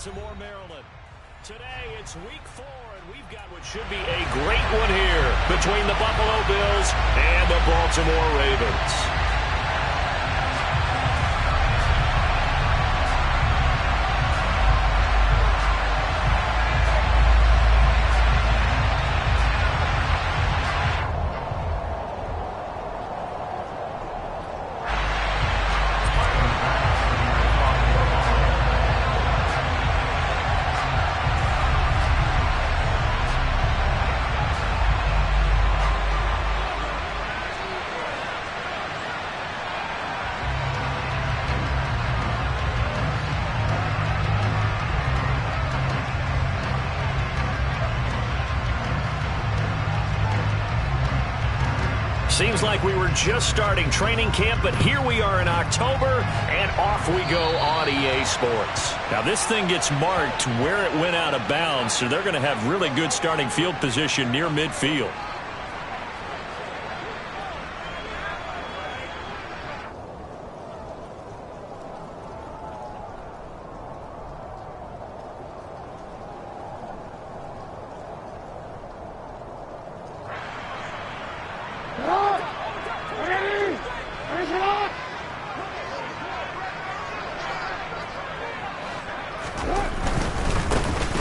Baltimore, Maryland. Today, it's week 4, and we've got what should be a great one here between the Buffalo Bills and the Baltimore Ravens. Seems like we were just starting training camp, but here we are in October, and off we go on EA Sports. Now, this thing gets marked where it went out of bounds, so they're going to have really good starting field position near midfield.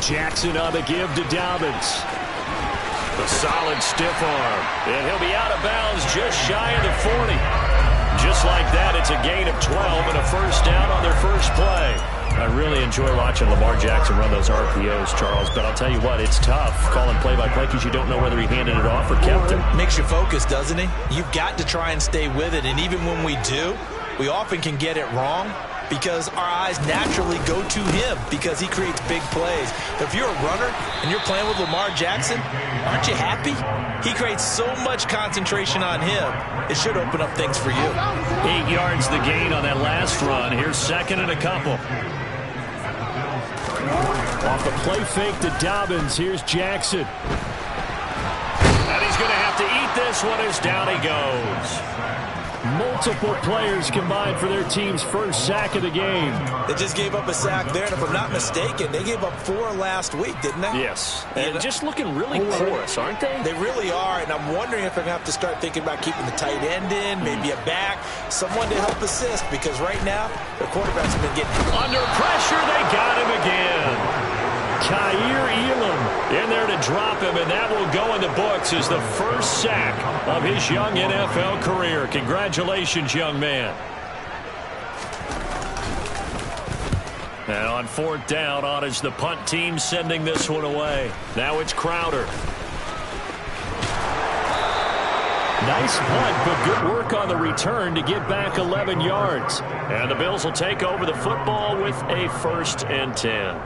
Jackson on the give to Dobbins. A solid stiff arm. And he'll be out of bounds just shy of the 40. Just like that, it's a gain of 12 and a first down on their first play. I really enjoy watching Lamar Jackson run those RPOs, Charles, but I'll tell you what, it's tough calling play-by-play because you don't know whether he handed it off or kept it. Makes you focus, doesn't it? You've got to try and stay with it, and even when we do, we often can get it wrong because our eyes naturally go to him because he creates big plays. But if you're a runner and you're playing with Lamar Jackson, aren't you happy? He creates so much concentration on him. It should open up things for you. 8 yards the gain on that last run. Here's second and a couple. Off the play fake to Dobbins. Here's Jackson. And he's going to have to eat this one as down he goes. Multiple players combined for their team's first sack of the game. They just gave up a sack there, and if I'm not mistaken, they gave up 4 last week, didn't they? Yes. And just looking really porous, aren't they? They really are, and I'm wondering if they're going to have to start thinking about keeping the tight end in, maybe a back, someone to help assist, because right now, their quarterback's been getting under pressure. They got him again. Kaiir Elam in there to drop him, and that will go in the books as the first sack of his young NFL career. Congratulations, young man. And on 4th down, on is the punt team sending this one away. Now it's Crowder. Nice punt, but good work on the return to get back 11 yards. And the Bills will take over the football with a 1st and 10.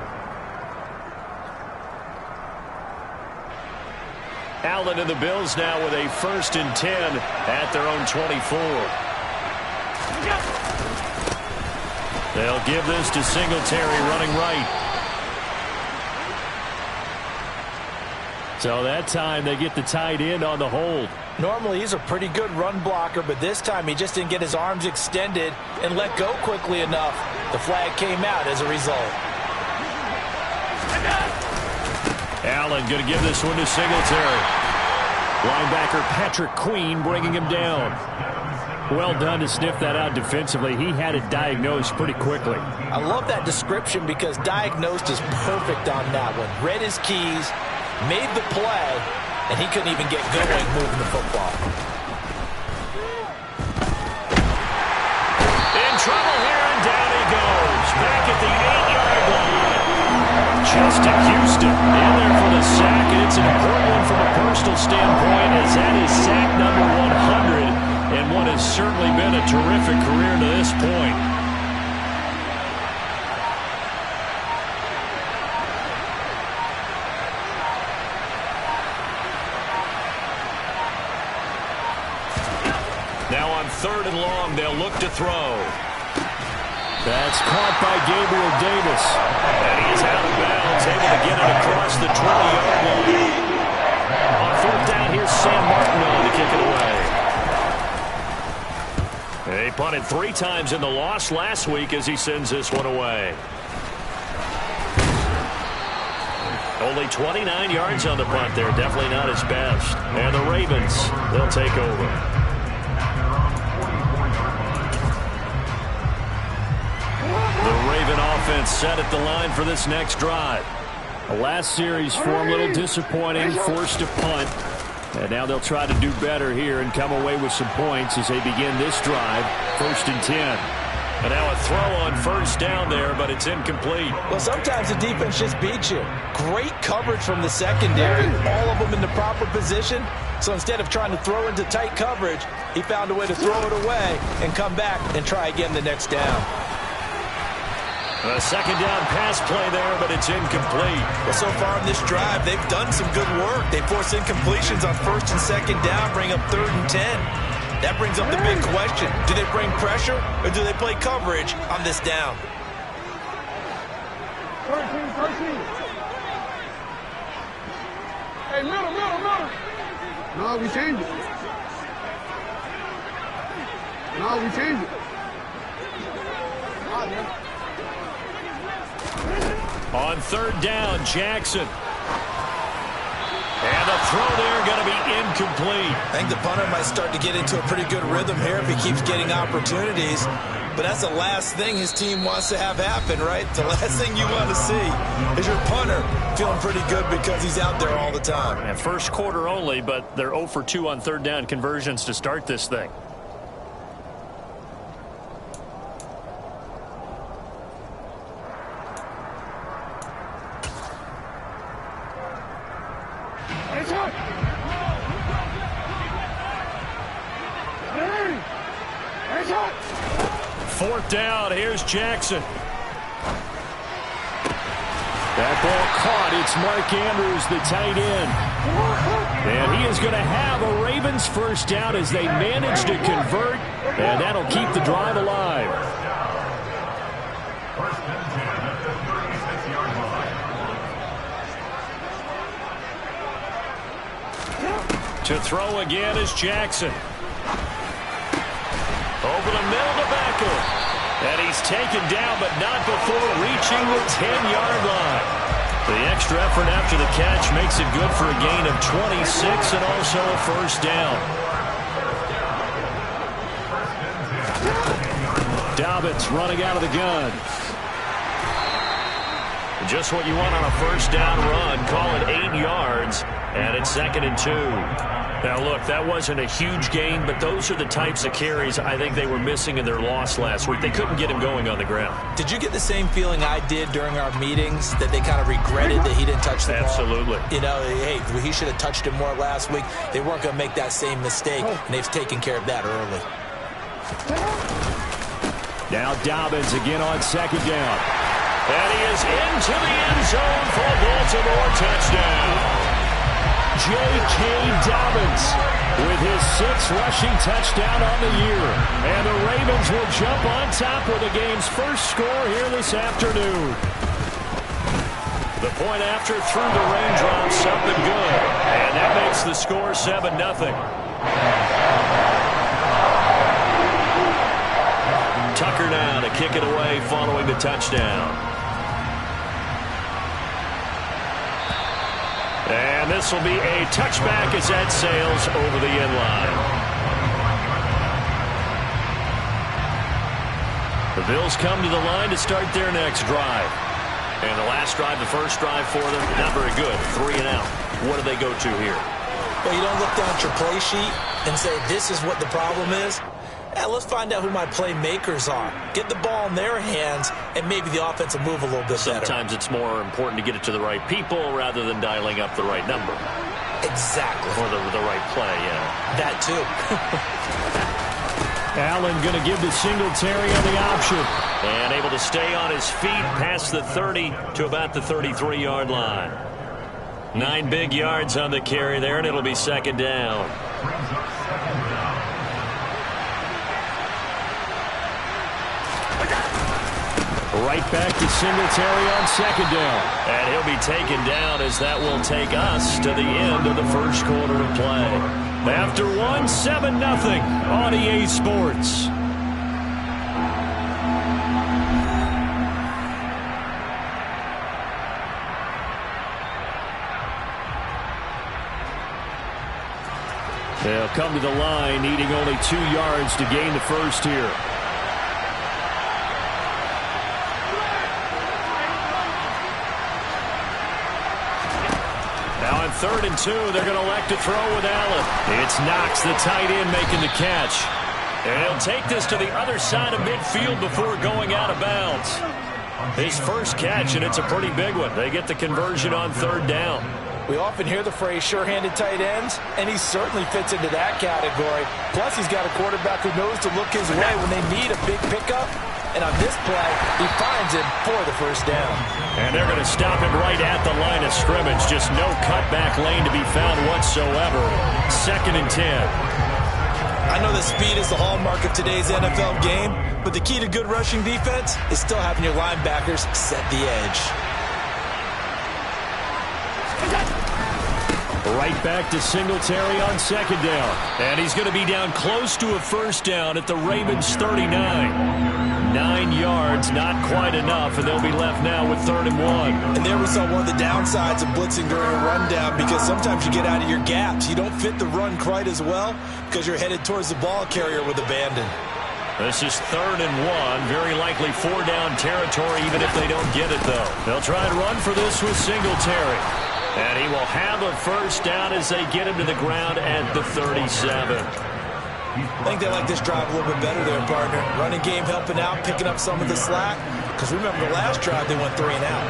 Allen and the Bills now with a 1st and 10 at their own 24. They'll give this to Singletary running right. So that time they get the tight end on the hold. Normally he's a pretty good run blocker, but this time he just didn't get his arms extended and let go quickly enough. The flag came out as a result. Allen going to give this one to Singletary. Linebacker Patrick Queen bringing him down. Well done to sniff that out defensively. He had it diagnosed pretty quickly. I love that description because diagnosed is perfect on that one. Read his keys, made the play, and he couldn't even get going moving the football. In trouble here, and down he goes. Back at the 8-yard line. Justin Houston in there for the sack, and it's an important one from a personal standpoint as that is sack number 100, and what has certainly been a terrific career to this point. Now on 3rd and long, they'll look to throw. That's caught by Gabriel Davis. And he is out of bounds, able to get it across the 20-yard line. On 4th down, here's Sam Martin on to kick it away. They punted 3 times in the loss last week as he sends this one away. Only 29 yards on the punt there. Definitely not his best. And the Ravens, they'll take over. The Raven offense set at the line for this next drive. The last series for him, a little disappointing, forced to punt. And now they'll try to do better here and come away with some points as they begin this drive, 1st and 10. And now a throw on first down there, but it's incomplete. Well, sometimes the defense just beats you. Great coverage from the secondary, all of them in the proper position. So instead of trying to throw into tight coverage, he found a way to throw it away and come back and try again the next down. A second down pass play there, but it's incomplete. Well, so far in this drive, they've done some good work. They force incompletions on 1st and 2nd down, bring up 3rd and 10. That brings up the big question. Do they bring pressure or do they play coverage on this down? 13. Hey, middle. No, we changed it. On 3rd down, Jackson. And the throw there going to be incomplete. I think the punter might start to get into a pretty good rhythm here if he keeps getting opportunities. But that's the last thing his team wants to have happen, right? The last thing you want to see is your punter feeling pretty good because he's out there all the time. And first quarter only, but they're 0 for 2 on 3rd down conversions to start this thing. Fourth down, here's Jackson. That ball caught. It's Mark Andrews, the tight end. And he is going to have a Ravens first down as they manage to convert, and that'll keep the drive alive. To throw again is Jackson. Over the middle to Beckham. And he's taken down, but not before reaching the 10-yard line. The extra effort after the catch makes it good for a gain of 26 and also a first down. Dobbins running out of the gun. Just what you want on a first down run. Call it 8 yards, and it's 2nd and 2. Now, look, that wasn't a huge gain, but those are the types of carries I think they were missing in their loss last week. They couldn't get him going on the ground. Did you get the same feeling I did during our meetings, that they kind of regretted that he didn't touch the ball? Absolutely. You know, hey, he should have touched it more last week. They weren't going to make that same mistake, and they've taken care of that early. Now Dobbins again on 2nd down. And he is into the end zone for a Baltimore touchdown. J.K. Dobbins with his 6th rushing touchdown on the year. And the Ravens will jump on top with the game's first score here this afternoon. The point after through the raindrops, something good. And that makes the score 7-0. Tucker now to kick it away following the touchdown. And this will be a touchback as that sails over the end line. The Bills come to the line to start their next drive. And the last drive, the first drive for them, not very good. 3 and out. What do they go to here? Well, you don't look down at your play sheet and say, this is what the problem is. Let's find out who my playmakers are. Get the ball in their hands, and maybe the offense will move a little bit better. Sometimes it's more important to get it to the right people rather than dialing up the right number. Exactly. Or the right play, yeah. That too. Allen going to give the Singletary on the option. And able to stay on his feet past the 30 to about the 33-yard line. 9 big yards on the carry there, and it'll be 2nd down. Right back to Singletary on 2nd down. And he'll be taken down as that will take us to the end of the first quarter of play. After 1, 7-0 on EA Sports. They'll come to the line, needing only 2 yards to gain the first here. Now on 3rd and 2, they're going to elect to throw with Allen. It's Knox, the tight end, making the catch. And he'll take this to the other side of midfield before going out of bounds. His first catch, and it's a pretty big one. They get the conversion on 3rd down. We often hear the phrase sure-handed tight ends, and he certainly fits into that category. Plus, he's got a quarterback who knows to look his way when they need a big pickup. And on this play, he finds him for the first down. And they're going to stop him right at the line of scrimmage. Just no cutback lane to be found whatsoever. 2nd and 10. I know that speed is the hallmark of today's NFL game, but the key to good rushing defense is still having your linebackers set the edge. Right back to Singletary on 2nd down. And he's going to be down close to a first down at the Ravens 39. 9 yards, not quite enough, and they'll be left now with 3rd and 1. And there we saw one of the downsides of blitzing during a rundown, because sometimes you get out of your gaps. You don't fit the run quite as well because you're headed towards the ball carrier with abandon. This is 3rd and 1. Very likely 4-down territory, even if they don't get it, though. They'll try and run for this with Singletary. And he will have a first down as they get him to the ground at the 37. I think they like this drive a little bit better there, partner. Running game helping out, picking up some of the slack. Because remember, the last drive they went 3 and out.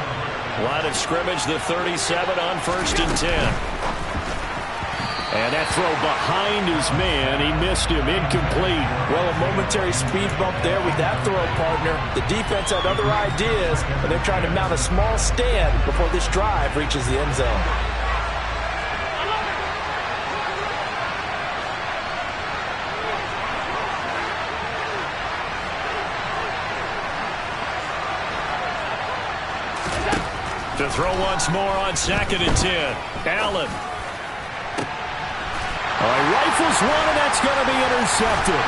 Line of scrimmage, the 37 on 1st and 10. And that throw behind his man, he missed him, incomplete. Well, a momentary speed bump there with that throw, partner. The defense had other ideas, but they're trying to mount a small stand before this drive reaches the end zone. To throw once more on 2nd and 10. Allen. Rifles one, and that's going to be intercepted.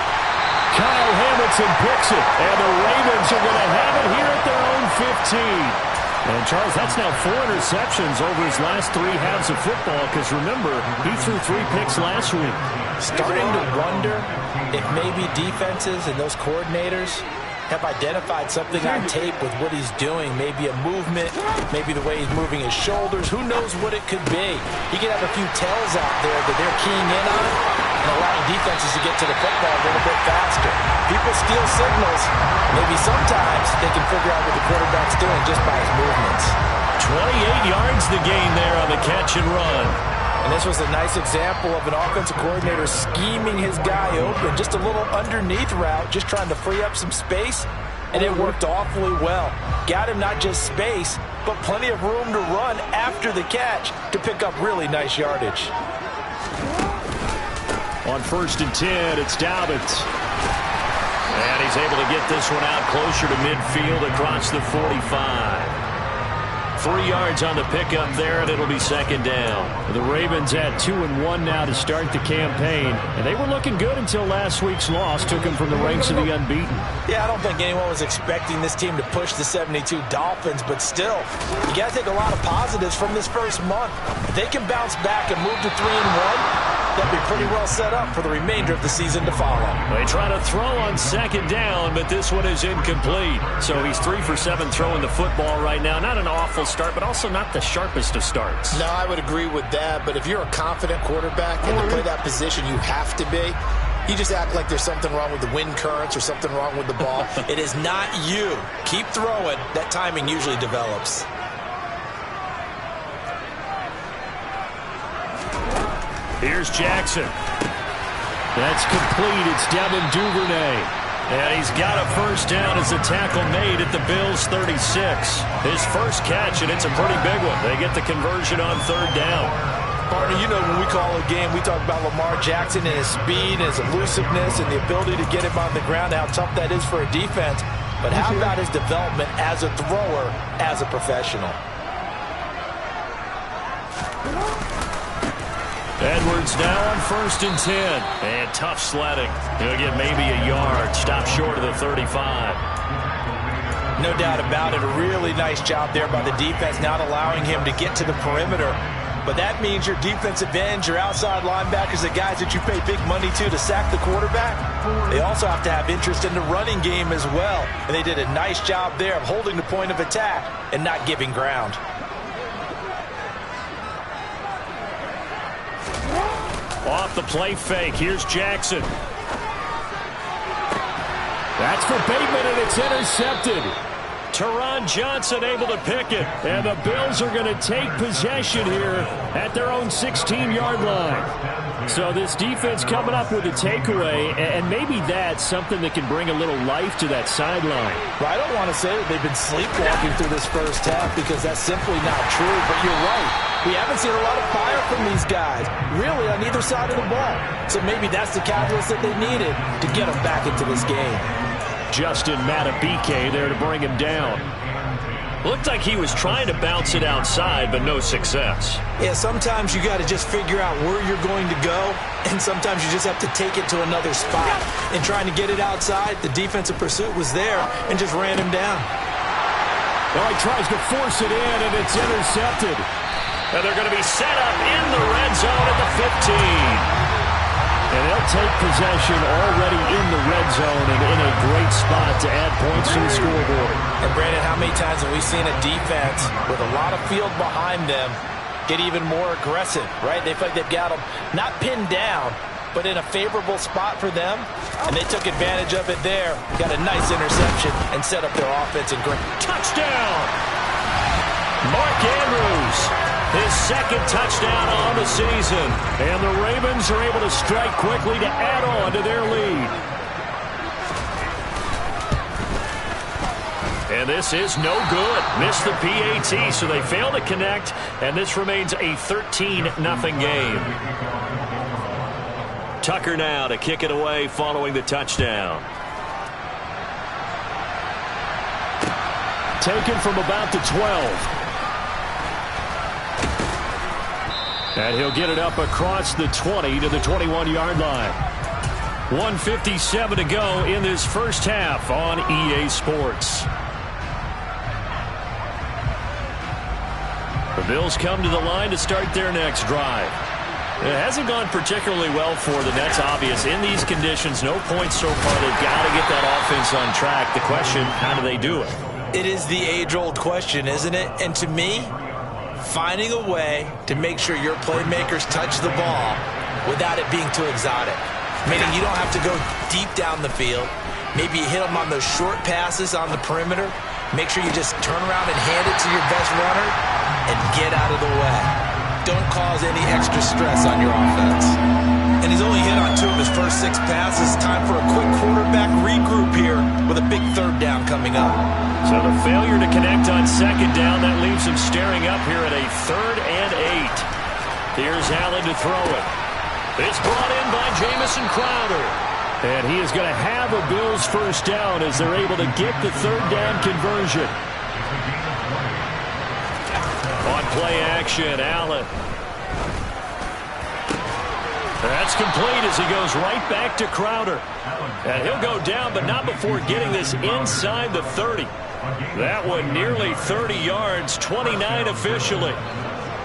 Kyle Hamilton picks it, and the Ravens are going to have it here at their own 15. And, Charles, that's now 4 interceptions over his last 3 halves of football, because, remember, he threw 3 picks last week. Starting to wonder if maybe defenses and those coordinators have identified something on tape with what he's doing. Maybe a movement, maybe the way he's moving his shoulders. Who knows what it could be? He could have a few tells out there that they're keying in on and allowing defenses to get to the football a little bit faster. People steal signals. Maybe sometimes they can figure out what the quarterback's doing just by his movements. 28 yards the gain there on the catch and run. And this was a nice example of an offensive coordinator scheming his guy open. Just a little underneath route, just trying to free up some space, and it worked awfully well. Got him not just space, but plenty of room to run after the catch to pick up really nice yardage. On 1st and 10, it's Dobbins. And he's able to get this one out closer to midfield across the 45. 3 yards on the pickup there, and it'll be 2nd down. The Ravens at 2-1 now to start the campaign, and they were looking good until last week's loss took them from the ranks of the unbeaten. Yeah, I don't think anyone was expecting this team to push the 72 Dolphins, but still, you got to take a lot of positives from this first month. If they can bounce back and move to 3-1, they'll be pretty well set up for the remainder of the season to follow. They try to throw on 2nd down, but this one is incomplete. So he's 3 for 7 throwing the football right now. Not an awful start, but also not the sharpest of starts. No, I would agree with that. But if you're a confident quarterback and to play that position, you have to be. You just act like there's something wrong with the wind currents or something wrong with the ball. It is not you. Keep throwing. That timing usually develops. Here's Jackson. That's complete. It's Devin Duvernay. And he's got a first down as a tackle made at the Bills' 36. His first catch, and it's a pretty big one. They get the conversion on 3rd down. Partner, you know when we call a game, we talk about Lamar Jackson and his speed, and his elusiveness, and the ability to get him on the ground, how tough that is for a defense. But how about his development as a thrower, as a professional? Edwards now on 1st and 10. And tough sledding. He'll get maybe a yard. Stop short of the 35. No doubt about it. A really nice job there by the defense, not allowing him to get to the perimeter. but that means your defensive ends, your outside linebackers, the guys that you pay big money to sack the quarterback, they also have to have interest in the running game as well. And they did a nice job there of holding the point of attack and not giving ground. Off the play fake, here's Jackson. That's for Bateman, and it's intercepted. Teron Johnson able to pick it, and the Bills are going to take possession here at their own 16-yard line. So this defense coming up with a takeaway, and maybe that's something that can bring a little life to that sideline. Well, I don't want to say that they've been sleepwalking through this first half because that's simply not true, but you're right. We haven't seen a lot of fire from these guys, really, on either side of the ball. So maybe that's the catalyst that they needed to get them back into this game. Justin Matabike there to bring him down. Looked like he was trying to bounce it outside, but no success. Yeah, sometimes you got to just figure out where you're going to go, and sometimes you just have to take it to another spot. And trying to get it outside, the defensive pursuit was there and just ran him down. Well, he tries to force it in, and it's intercepted. And they're going to be set up in the red zone at the 15. And they'll take possession already in the red zone and in a great spot to add points to the scoreboard. And, Brandon, how many times have we seen a defense with a lot of field behind them get even more aggressive, right? They feel like they've got them not pinned down, but in a favorable spot for them. And they took advantage of it there. Got a nice interception and set up their offense in great. Touchdown! Mark Andrews. His second touchdown on the season. And the Ravens are able to strike quickly to add on to their lead. And this is no good. Missed the PAT, so they fail to connect. And this remains a 13-0 game. Tucker now to kick it away following the touchdown. Taken from about the 12. And he'll get it up across the 20 to the 21-yard line. 1:57 to go in this first half on EA Sports. The Bills come to the line to start their next drive. It hasn't gone particularly well for the Nets, obvious. In these conditions, no points so far. They've got to get that offense on track. The question, how do they do it? It is the age-old question, isn't it? And to me, finding a way to make sure your playmakers touch the ball without it being too exotic. Meaning you don't have to go deep down the field. Maybe you hit them on those short passes on the perimeter. Make sure you just turn around and hand it to your best runner and get out of the way. Don't cause any extra stress on your offense. And he's only hit on 2 of his first 6 passes. Time for a quick quarterback regroup here with a big third down coming up. So the failure to connect on second down, that leaves him staring up here at a 3rd and 8. Here's Allen to throw it. It's brought in by Jamison Crowder. And he is going to have a Bills first down as they're able to get the 3rd down conversion. On play action, Allen. That's complete as he goes right back to Crowder. And he'll go down, but not before getting this inside the 30. That one nearly 30 yards, 29 officially.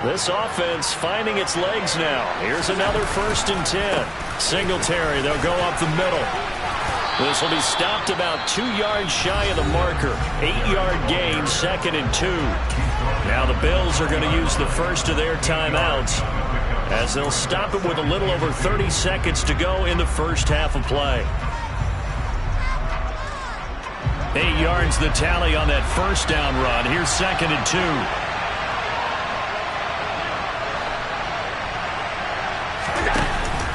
This offense finding its legs now. Here's another 1st and 10. Singletary, they'll go up the middle. This will be stopped about 2 yards shy of the marker. 8-yard gain, 2nd and 2. Now the Bills are going to use the first of their timeouts as they'll stop it with a little over 30 seconds to go in the first half of play. 8 yards the tally on that first down run. Here's 2nd and 2.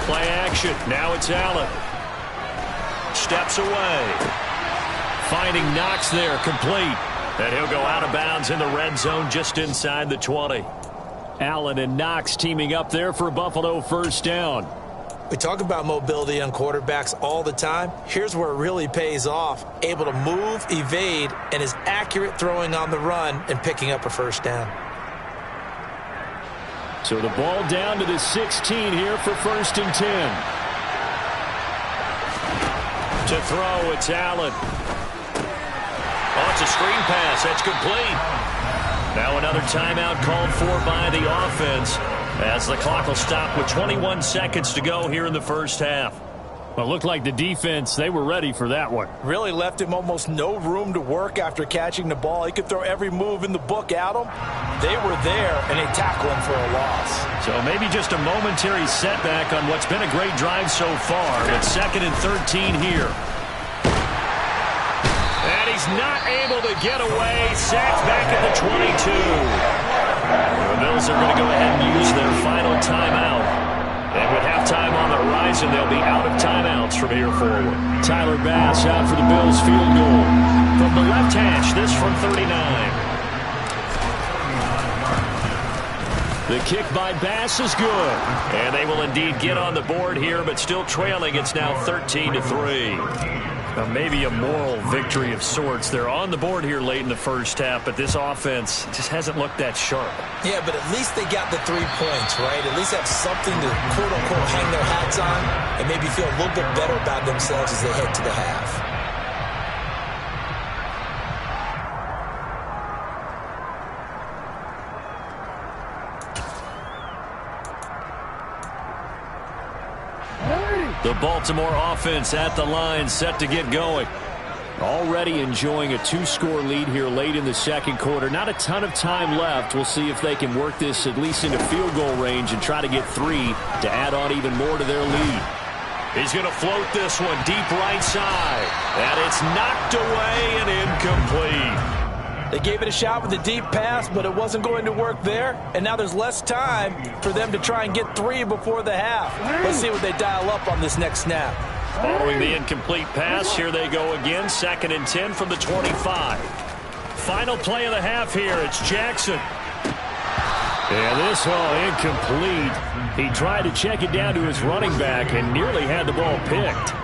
Play action. Now it's Allen. Steps away. Finding Knox there, complete. And he'll go out of bounds in the red zone just inside the 20. Allen and Knox teaming up there for Buffalo first down. We talk about mobility on quarterbacks all the time. Here's where it really pays off. Able to move, evade, and is accurate throwing on the run and picking up a first down. So the ball down to the 16 here for 1st and 10. To throw, it's Allen. Oh, it's a screen pass. That's complete. Now another timeout called for by the offense as the clock will stop with 21 seconds to go here in the first half. Well, it looked like the defense, they were ready for that one. Really left him almost no room to work after catching the ball. He could throw every move in the book at him. They were there, and they tackled him for a loss. So maybe just a momentary setback on what's been a great drive so far. But 2nd and 13 here. And he's not able to get away. Sacked back at the 22. The Bills are going to go ahead and use their final timeout. And with halftime on the horizon, they'll be out of timeouts from here forward. Tyler Bass out for the Bills field goal. From the left hash, this from 39. The kick by Bass is good. And they will indeed get on the board here, but still trailing. It's now 13-3. Maybe a moral victory of sorts. They're on the board here late in the first half, but this offense just hasn't looked that sharp. Yeah, but at least they got the 3 points, right? At least have something to, quote-unquote, hang their hats on and maybe feel a little bit better about themselves as they head to the half. The Baltimore offense at the line, set to get going. Already enjoying a 2-score lead here late in the second quarter. Not a ton of time left. We'll see if they can work this at least into field goal range and try to get 3 to add on even more to their lead. He's going to float this one deep right side. And it's knocked away and incomplete. They gave it a shot with a deep pass, but it wasn't going to work there. And now there's less time for them to try and get 3 before the half. Let's see what they dial up on this next snap. Following the incomplete pass, here they go again. 2nd and 10 from the 25. Final play of the half here. It's Jackson. And this incomplete. He tried to check it down to his running back and nearly had the ball picked.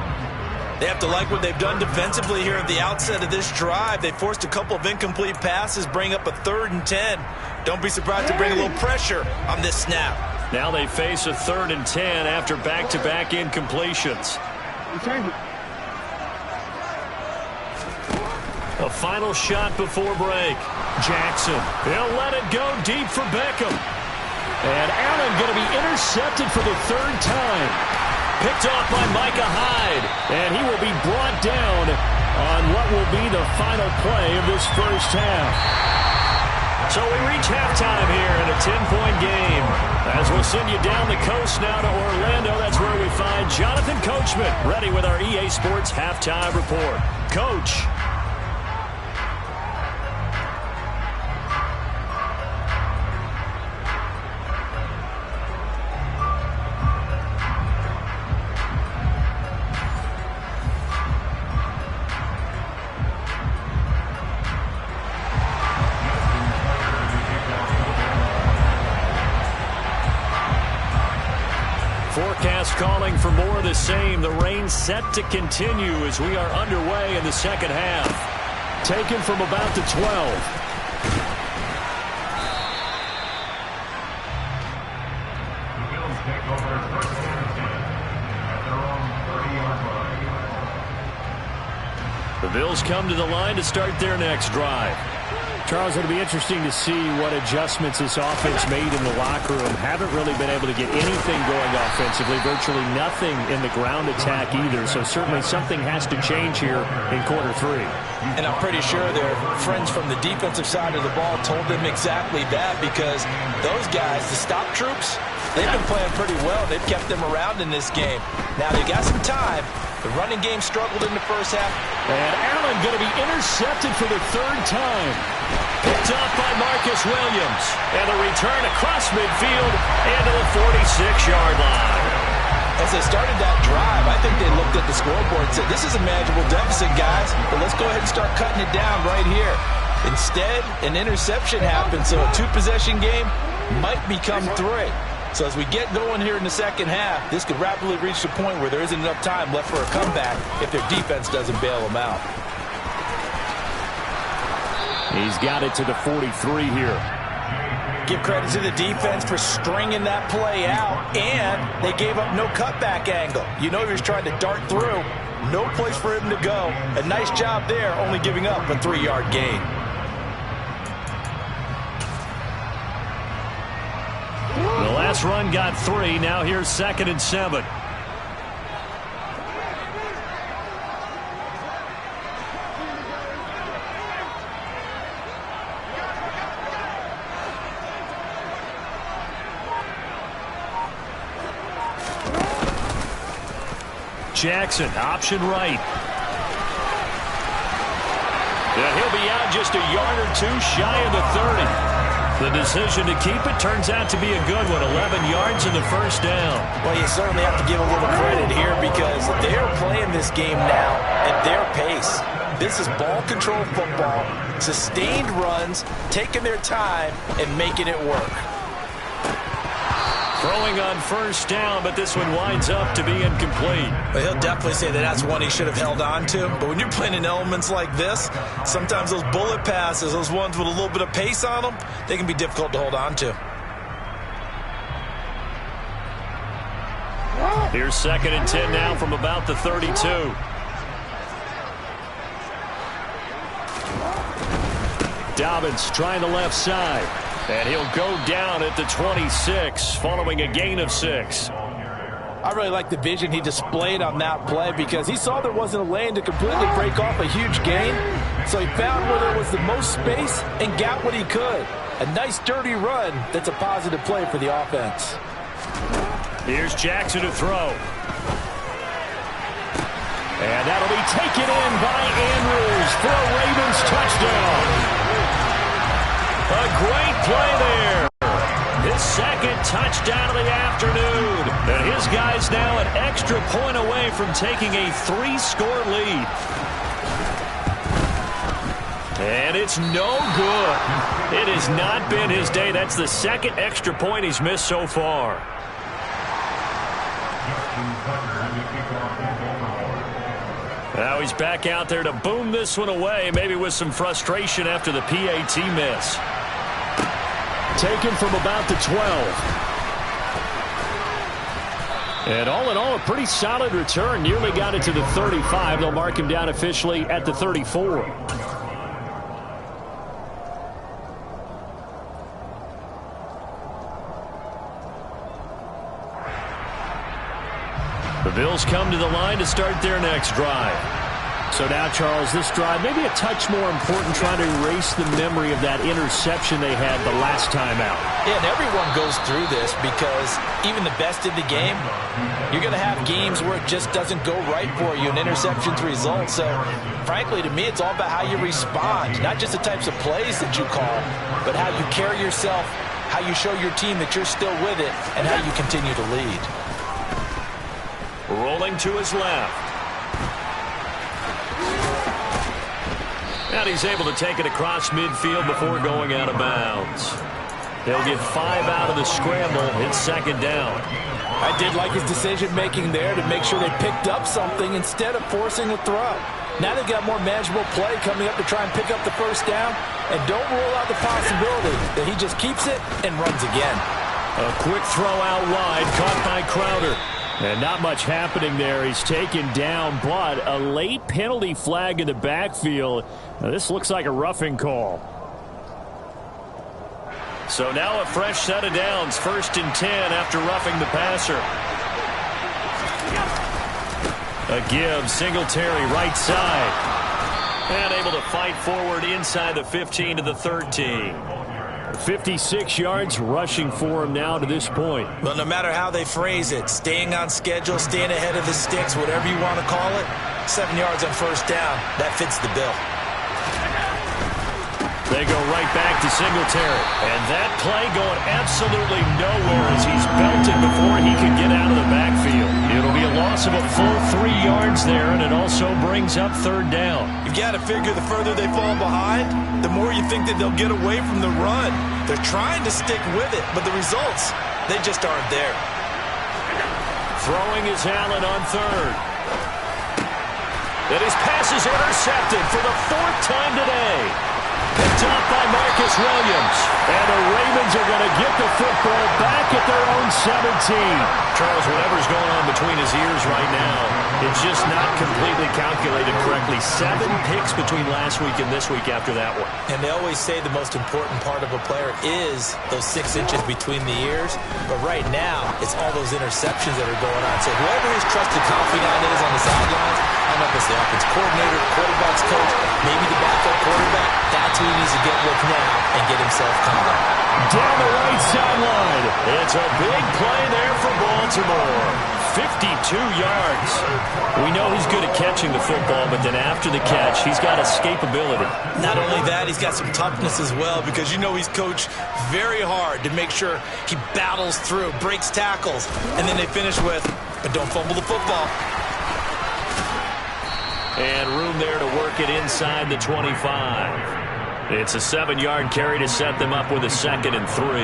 They have to like what they've done defensively here at the outset of this drive. They forced a couple of incomplete passes, bring up a 3rd and 10. Don't be surprised to bring a little pressure on this snap. Now they face a 3rd and 10 after back-to-back incompletions. A final shot before break. Jackson, he'll let it go deep for Beckham. And Allen going to be intercepted for the 3rd time. Picked off by Micah Hyde, and he will be brought down on what will be the final play of this first half. So we reach halftime here in a 10-point game. As we'll send you down the coast now to Orlando, that's where we find Jonathan Coachman, ready with our EA Sports Halftime Report. Coach. Forecast calling for more of the same. The rain set to continue as we are underway in the second half. Taken from about the 12. The Bills come to the line to start their next drive. Charles, it'll be interesting to see what adjustments this offense made in the locker room. Haven't really been able to get anything going offensively. Virtually nothing in the ground attack either. So certainly something has to change here in quarter 3. And I'm pretty sure their friends from the defensive side of the ball told them exactly that, because those guys, the stop troops, they've been playing pretty well. They've kept them around in this game. Now they got some time. The running game struggled in the first half. And Allen going to be intercepted for the 3rd time. Picked off by Marcus Williams. And a return across midfield and to the 46-yard line. As they started that drive, I think they looked at the scoreboard and said, this is a manageable deficit, guys, but let's go ahead and start cutting it down right here. Instead, an interception happened, so a 2-possession game might become 3. So as we get going here in the second half, this could rapidly reach the point where there isn't enough time left for a comeback if their defense doesn't bail them out. He's got it to the 43 here. Give credit to the defense for stringing that play out, and they gave up no cutback angle. You know he was trying to dart through. No place for him to go. A nice job there, only giving up a 3-yard gain. this run got 3. Now here's 2nd and 7. Jackson, option right. And he'll be out just a yard or 2 shy of the 30. The decision to keep it turns out to be a good one. 11 yards in the first down. Well, you certainly have to give a little credit here because they're playing this game now at their pace. This is ball control football, sustained runs, taking their time and making it work. Throwing on first down, but this one winds up to be incomplete. Well, he'll definitely say that that's one he should have held on to. But when you're playing in elements like this, sometimes those bullet passes, those ones with a little bit of pace on them, they can be difficult to hold on to. Here's 2nd and 10 now from about the 32. Dobbins trying the left side. And he'll go down at the 26 following a gain of 6. I really like the vision he displayed on that play because he saw there wasn't a lane to completely break off a huge gain. So he found where there was the most space and got what he could. A nice dirty run that's a positive play for the offense. Here's Jackson to throw. And that'll be taken in by Andrews for a Ravens touchdown. A great play there. His 2nd touchdown of the afternoon. And his guy's now an extra point away from taking a 3-score lead. And it's no good. It has not been his day. That's the 2nd extra point he's missed so far. Now he's back out there to boom this one away, maybe with some frustration after the PAT miss. Taken from about the 12. And all in all, a pretty solid return. Nearly got it to the 35. They'll mark him down officially at the 34. The Bills come to the line to start their next drive. So now, Charles, this drive maybe a touch more important, trying to erase the memory of that interception they had the last time out. Yeah, and everyone goes through this because even the best in the game, you're going to have games where it just doesn't go right for you, and interceptions result. So, frankly, to me, it's all about how you respond, not just the types of plays that you call, but how you carry yourself, how you show your team that you're still with it, and how you continue to lead. Rolling to his left. And he's able to take it across midfield before going out of bounds. They'll get 5 out of the scramble. It's 2nd down. I did like his decision-making there to make sure they picked up something instead of forcing a throw. Now they've got more manageable play coming up to try and pick up the first down. And don't rule out the possibility that he just keeps it and runs again. A quick throw out wide, caught by Crowder. And not much happening there. He's taken down, but a late penalty flag in the backfield. Now, this looks like a roughing call. So now a fresh set of downs. 1st and 10 after roughing the passer. A give, Singletary right side. And able to fight forward inside the 15 to the 13. 56 yards rushing for him now to this point. Well, no matter how they phrase it, staying on schedule, staying ahead of the sticks, whatever you want to call it, 7 yards on first down, that fits the bill. They go right back to Singletary. And that play going absolutely nowhere as he's belted before he can get out of the backfield. It'll be a loss of a full 3 yards there, and it also brings up 3rd down. You've got to figure the further they fall behind, the more you think that they'll get away from the run. They're trying to stick with it, but the results, they just aren't there. Throwing is Allen on 3rd. And his pass is intercepted for the 4th time today. Picked up by Marcus Williams. And the Ravens are going to get the football back at their own 17. Charles, whatever's going on between his ears right now, it's just not completely calculated correctly. 7 picks between last week and this week after that one. And they always say the most important part of a player is those 6 inches between the ears. But right now, it's all those interceptions that are going on. So whoever his trusted confidant is on the sidelines, I don't know if it's the offense coordinator, quarterback's coach, maybe the backup quarterback, that's who he needs to get with now and get himself calm. Down the right sideline. It's a big play there for Baltimore. 52 yards. We know he's good at catching the football, but then after the catch, he's got escapability. Not only that, he's got some toughness as well, because you know he's coached very hard to make sure he battles through, breaks tackles, and then they finish with, but don't fumble the football. And room there to work it inside the 25. It's a 7-yard carry to set them up with a 2nd and 3.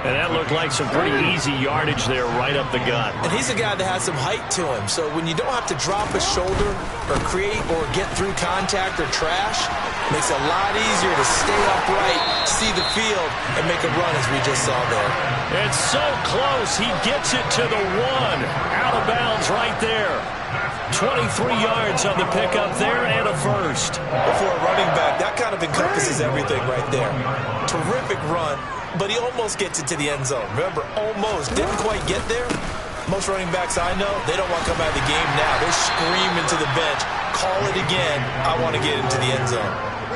And that looked like some pretty easy yardage there right up the gut. And he's a guy that has some height to him. So when you don't have to drop a shoulder or create or get through contact or trash, it makes it a lot easier to stay upright, see the field, and make a run as we just saw there. It's so close. He gets it to the 1. Out of bounds right there. 23 yards on the pickup there and a first. For a running back, that kind of encompasses everything right there. Terrific run, but he almost gets it to the end zone. Remember, almost. Didn't quite get there. Most running backs I know, they don't want to come out of the game now. They're screaming to the bench, call it again. I want to get into the end zone.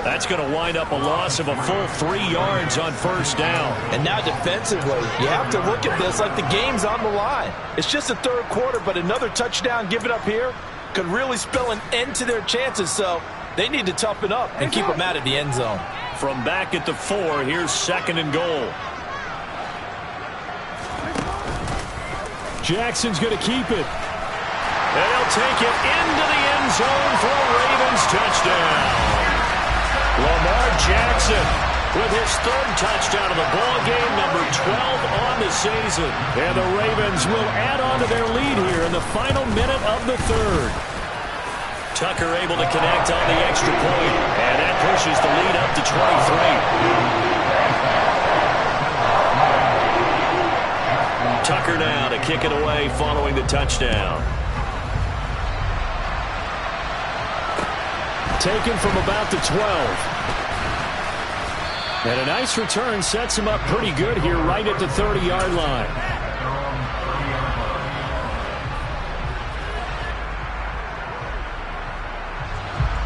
That's going to wind up a loss of a full 3 yards on first down. And now defensively, you have to look at this like the game's on the line. It's just the 3rd quarter, but another touchdown given up here could really spell an end to their chances. So they need to toughen up and keep them out of the end zone. From back at the 4, here's 2nd and goal. Jackson's going to keep it. They'll take it into the end zone for a Ravens touchdown. Lamar Jackson with his 3rd touchdown of the ball game, number 12 on the season. And the Ravens will add on to their lead here in the final minute of the 3rd. Tucker able to connect on the extra point, and that pushes the lead up to 23. Tucker now to kick it away following the touchdown. Taken from about the 12. And a nice return sets him up pretty good here right at the 30-yard line.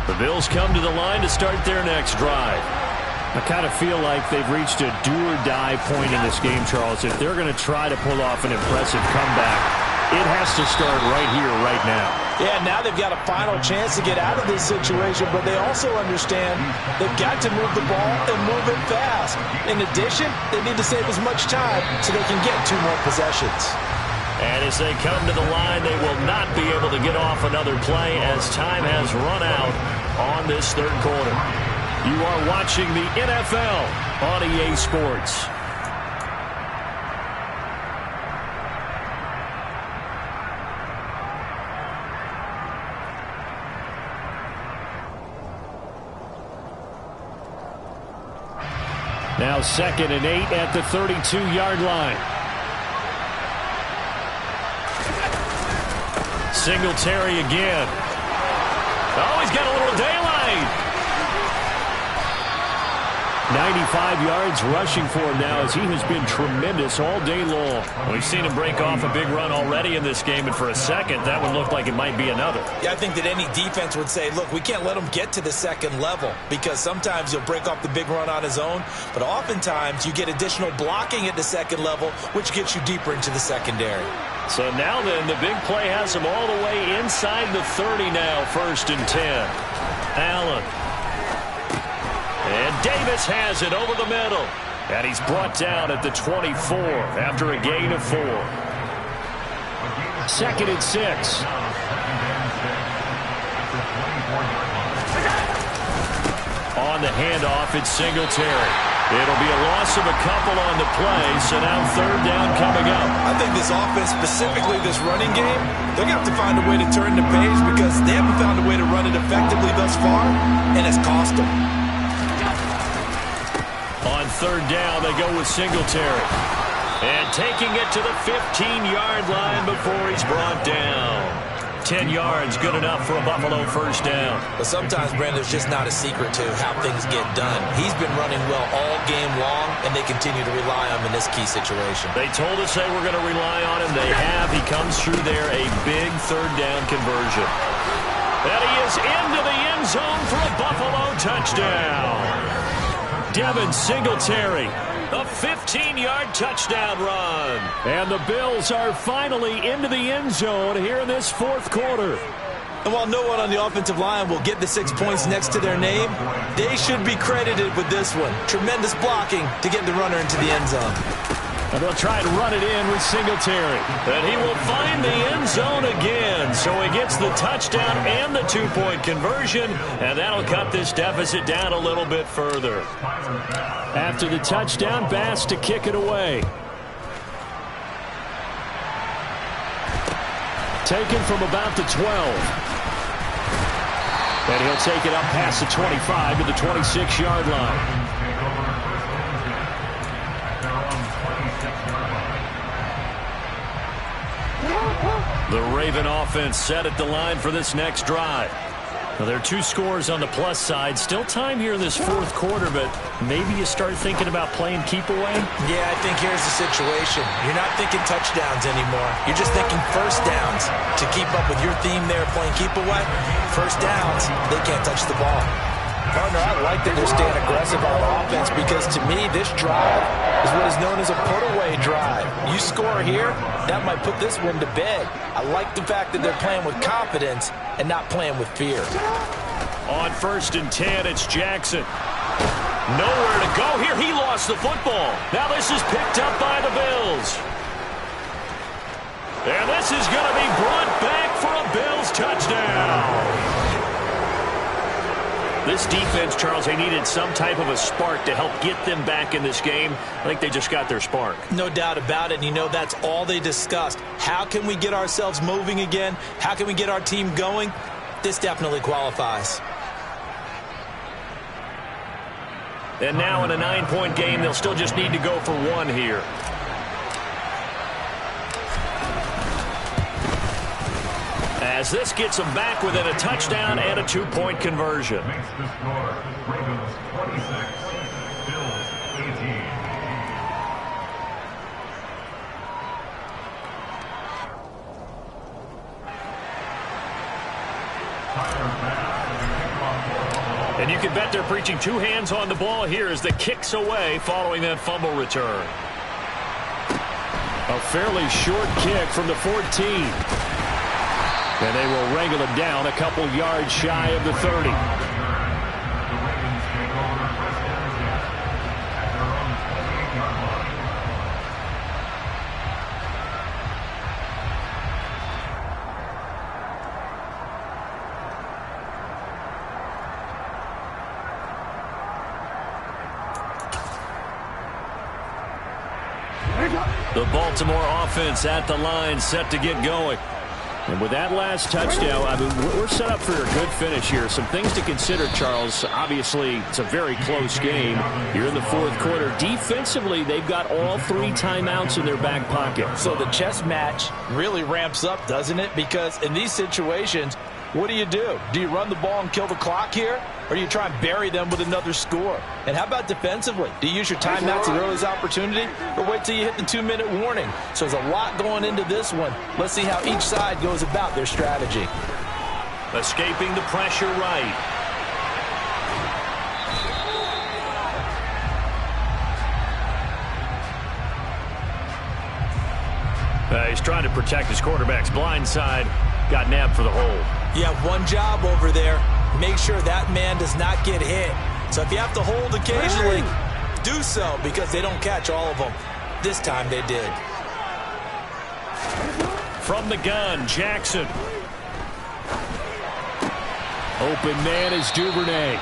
The Bills come to the line to start their next drive. I kind of feel like they've reached a do-or-die point in this game, Charles. If they're going to try to pull off an impressive comeback, it has to start right here, right now. Yeah, now they've got a final chance to get out of this situation, but they also understand they've got to move the ball and move it fast. In addition, they need to save as much time so they can get 2 more possessions. And as they come to the line, they will not be able to get off another play as time has run out on this 3rd quarter. You are watching the NFL on EA Sports. Now 2nd and 8 at the 32-yard line. Singletary again. Oh, he's got a little daylight. 95 yards rushing for him now as he has been tremendous all day long. We've seen him break off a big run already in this game, and for a second, that would look like it might be another. Yeah, I think that any defense would say, look, we can't let him get to the 2nd level, because sometimes he'll break off the big run on his own, but oftentimes you get additional blocking at the 2nd level, which gets you deeper into the secondary. So now then, the big play has him all the way inside the 30 now, 1st and 10. Allen. And Davis has it over the middle. And he's brought down at the 24 after a gain of 4. 2nd and 6. On the handoff, it's Singletary. It'll be a loss of a couple on the play, so now 3rd down coming up. I think this offense, specifically this running game, they're going to have to find a way to turn the page because they haven't found a way to run it effectively thus far, and it's cost them. On third down, they go with Singletary. And taking it to the 15-yard line before he's brought down. 10 yards, good enough for a Buffalo first down. But sometimes, Brandon, there's just not a secret to how things get done. He's been running well all game long, and they continue to rely on him in this key situation. They told us they were going to rely on him. They have. He comes through there, a big third down conversion. And he is into the end zone for a Buffalo touchdown. Devin Singletary. A 15-yard touchdown run. And the Bills are finally into the end zone here in this fourth quarter. And while no one on the offensive line will get the 6 points next to their name, they should be credited with this one. Tremendous blocking to get the runner into the end zone. And they'll try to run it in with Singletary. And he will find the end zone again. So he gets the touchdown and the two-point conversion. And that'll cut this deficit down a little bit further. After the touchdown, Bass to kick it away. Taken from about the 12. And he'll take it up past the 25 to the 26-yard line. The Raven offense set at the line for this next drive. Now, there are two scores on the plus side. Still time here in this fourth quarter, but maybe you start thinking about playing keep away? Yeah, I think here's the situation. You're not thinking touchdowns anymore. You're just thinking first downs. To keep up with your theme there, playing keep away, first downs, they can't touch the ball. Partner, I like that they're staying aggressive on offense because, to me, this drive is what is known as a put-away drive. You score here, that might put this one to bed. I like the fact that they're playing with confidence and not playing with fear. On 1st and 10, it's Jackson. Nowhere to go here. He lost the football. Now this is picked up by the Bills. And this is going to be brought back for a Bills touchdown. This defense, Charles, they needed some type of a spark to help get them back in this game. I think they just got their spark. No doubt about it. And you know, that's all they discussed. How can we get ourselves moving again? How can we get our team going? This definitely qualifies. And now in a 9-point game, they'll still just need to go for one here. As this gets them back within a touchdown and a two-point conversion. And you can bet they're preaching two hands on the ball here as the kick's away following that fumble return. A fairly short kick from the 14. And they will wrangle him down a couple yards shy of the 30. The Baltimore offense at the line, set to get going. And with that last touchdown, I mean, we're set up for a good finish here. Some things to consider, Charles. Obviously, it's a very close game. You're in the fourth quarter. Defensively, they've got all 3 timeouts in their back pocket. So the chess match really ramps up, doesn't it? Because in these situations, what do? Do you run the ball and kill the clock here? Or do you try and bury them with another score? And how about defensively? Do you use your timeouts at earliest opportunity? Or wait till you hit the 2-minute warning? So there's a lot going into this one. Let's see how each side goes about their strategy. Escaping the pressure right. He's trying to protect his quarterback's blind side. Got nabbed for the hold. You have one job over there. Make sure that man does not get hit. So if you have to hold occasionally, do so, because they don't catch all of them. This time they did. From the gun, Jackson. Open man is Duvernay.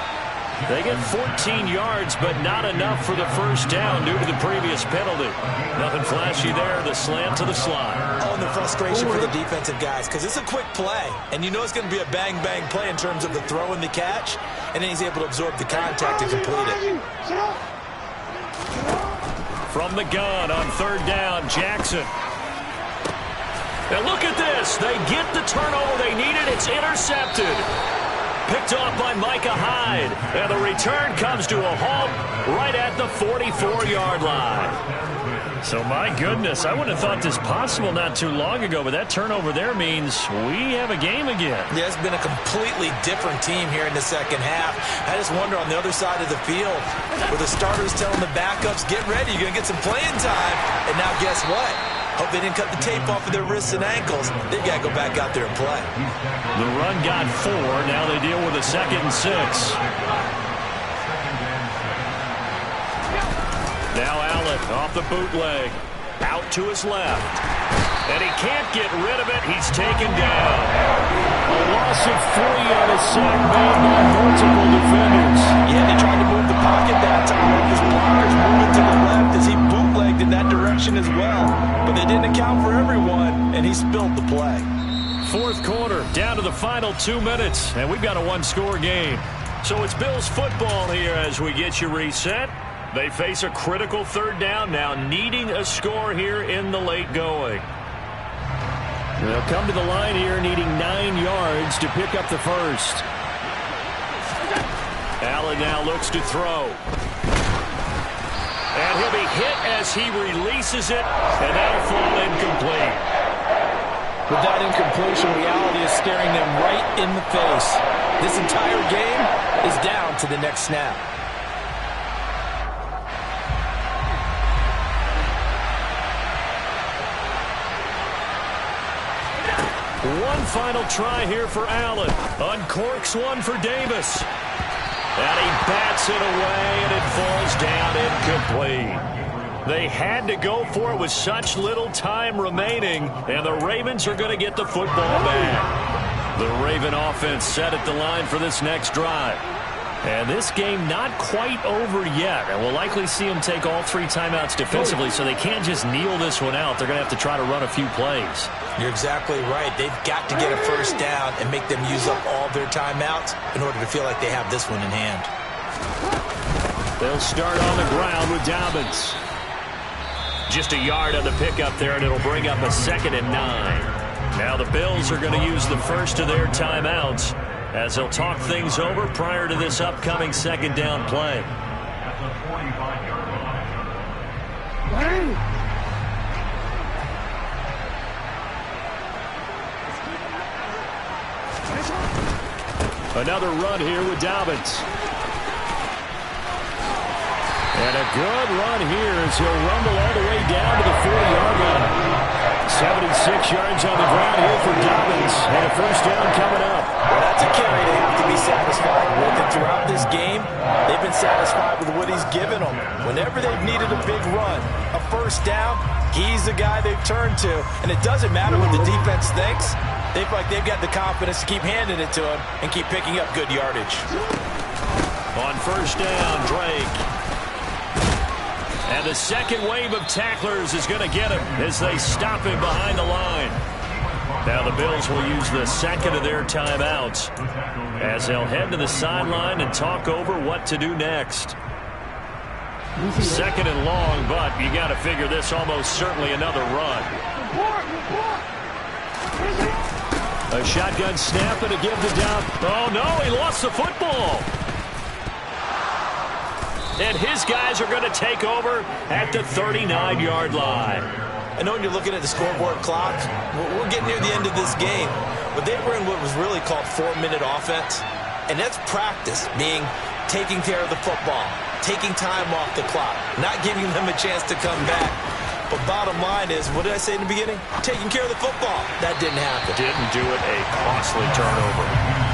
They get 14 yards, but not enough for the first down due to the previous penalty. Nothing flashy there. The slant to the slot. Oh, and the frustration for the defensive guys, because it's a quick play. And you know it's going to be a bang-bang play in terms of the throw and the catch. And then he's able to absorb the contact and complete it. From the gun on third down, Jackson. And look at this. They get the turnover they needed. It's intercepted. Picked off by Micah Hyde. And the return comes to a halt right at the 44-yard line. So, my goodness, I wouldn't have thought this possible not too long ago, but that turnover there means we have a game again. Yeah, it's been a completely different team here in the second half. I just wonder on the other side of the field where the starters telling the backups, get ready, you're going to get some playing time. And now guess what? Hope they didn't cut the tape off of their wrists and ankles. They've got to go back out there and play. The run got 4. Now they deal with a 2nd and 6. Now Allen off the bootleg. Out to his left. And he can't get rid of it. He's taken down. A loss of 3 on a sack made by multiple defenders. Yeah, they tried to move the pocket that time. His blockers moving to the left as he bootlegged in that direction as well. But they didn't account for everyone, and he spilled the play. Fourth quarter, down to the final 2 minutes, and we've got a one-score game. So it's Bills football here as we get you reset. They face a critical third down now, needing a score here in the late going. They'll come to the line here, needing 9 yards to pick up the first. Allen now looks to throw. And he'll be hit as he releases it, and that'll fall incomplete. With that incompletion, reality is staring them right in the face. This entire game is down to the next snap. One final try here for Allen. Uncorks one for Davis. And he bats it away, and it falls down incomplete. They had to go for it with such little time remaining, and the Ravens are going to get the football back. The Raven offense set at the line for this next drive. And this game not quite over yet. And we'll likely see them take all 3 timeouts defensively, so they can't just kneel this one out. They're going to have to try to run a few plays. You're exactly right. They've got to get a first down and make them use up all their timeouts in order to feel like they have this one in hand. They'll start on the ground with Dobbins. Just a yard on the pickup there, and it'll bring up a 2nd and 9. Now the Bills are going to use the first of their timeouts as they'll talk things over prior to this upcoming 2nd down play. Another run here with Dobbins. And a good run here as he'll rumble all the way down to the 40-yard line. 76 yards on the ground here for Dobbins. And a first down coming up. Well, that's a carry they have to be satisfied with. And throughout this game, they've been satisfied with what he's given them. Whenever they've needed a big run, a first down, he's the guy they've turned to. And it doesn't matter what the defense thinks. They feel like they've got the confidence to keep handing it to him and keep picking up good yardage. On first down, Drake. And the second wave of tacklers is going to get him as they stop him behind the line. Now the Bills will use the second of their timeouts as they'll head to the sideline and talk over what to do next. 2nd and long, but you got to figure this almost certainly another run. A shotgun snap and a give to down. Oh, no, he lost the football. And his guys are going to take over at the 39-yard line. I know when you're looking at the scoreboard clock, we're getting near the end of this game, but they were in what was really called 4-minute offense. And that's practice, meaning taking care of the football, taking time off the clock, not giving them a chance to come back. But bottom line is, what did I say in the beginning? Taking care of the football. That didn't happen. Didn't do it, a costly turnover.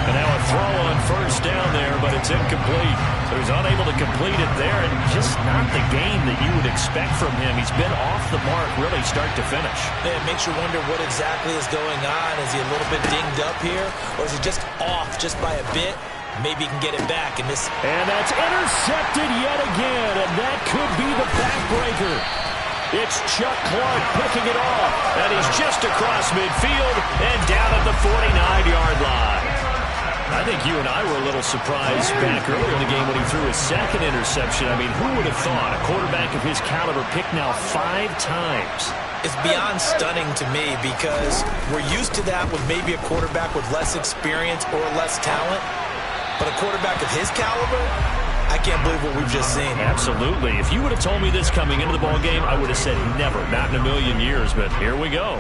And now a throw on first down there, but it's incomplete. So he's unable to complete it there, and just not the game that you would expect from him. He's been off the mark really start to finish. Yeah, it makes you wonder what exactly is going on. Is he a little bit dinged up here, or is he just off just by a bit? Maybe he can get it back in this. And that's intercepted yet again, and that could be the backbreaker. It's Chuck Clark picking it off, and he's just across midfield and down at the 49-yard line. I think you and I were a little surprised back earlier in the game when he threw his second interception. I mean, who would have thought a quarterback of his caliber picked now 5 times? It's beyond stunning to me because we're used to that with maybe a quarterback with less experience or less talent. But a quarterback of his caliber, I can't believe what we've just seen. Absolutely. If you would have told me this coming into the ball game, I would have said never, not in a million years. But here we go.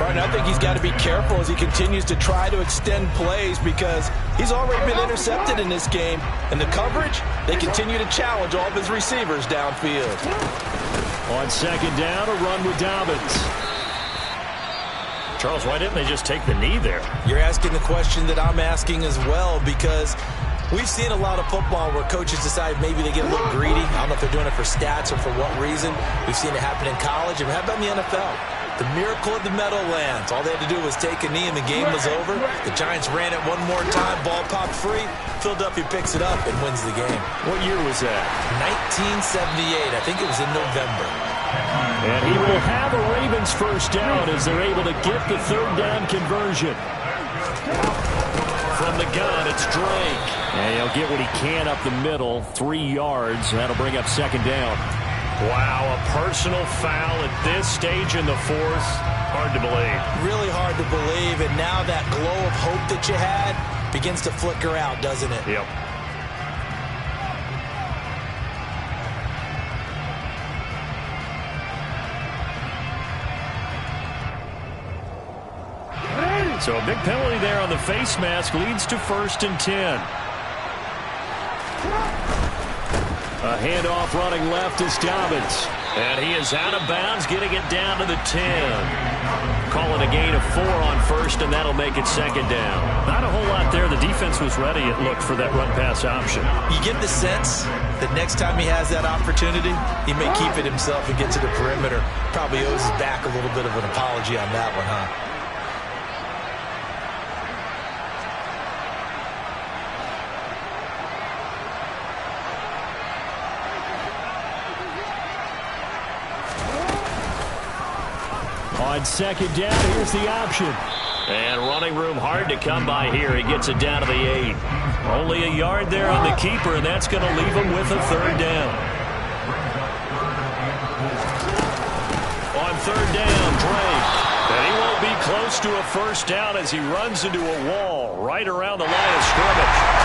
Brian, I think he's got to be careful as he continues to try to extend plays because he's already been intercepted in this game. And the coverage, they continue to challenge all of his receivers downfield. On second down, a run with Dobbins. Charles, why didn't they just take the knee there? You're asking the question that I'm asking as well because we've seen a lot of football where coaches decide maybe they get a little greedy. I don't know if they're doing it for stats or for what reason. We've seen it happen in college. And how about in the NFL? The miracle of the Meadowlands. All they had to do was take a knee and the game was over. The Giants ran it one more time. Ball popped free. Philadelphia picks it up and wins the game. What year was that? 1978. I think it was in November. And he will have a Ravens first down as they're able to get the third down conversion. From the gun, it's Drake. And he'll get what he can up the middle, 3 yards. That'll bring up second down. Wow, a personal foul at this stage in the fourth. Hard to believe. Really hard to believe. And now that glow of hope that you had begins to flicker out, doesn't it? Yep. So a big penalty there on the face mask leads to 1st and 10. A handoff running left is Dobbins. And he is out of bounds, getting it down to the 10. Call it a gain of 4 on 1st, and that'll make it second down. Not a whole lot there. The defense was ready, it looked, for that run-pass option. You get the sense that next time he has that opportunity, he may keep it himself and get to the perimeter. Probably owes his back a little bit of an apology on that one, huh? On second down, here's the option. And running room hard to come by here. He gets it down to the 8. Only a yard there on the keeper, and that's going to leave him with a third down. On third down, Drake. And he won't be close to a first down as he runs into a wall right around the line of scrimmage.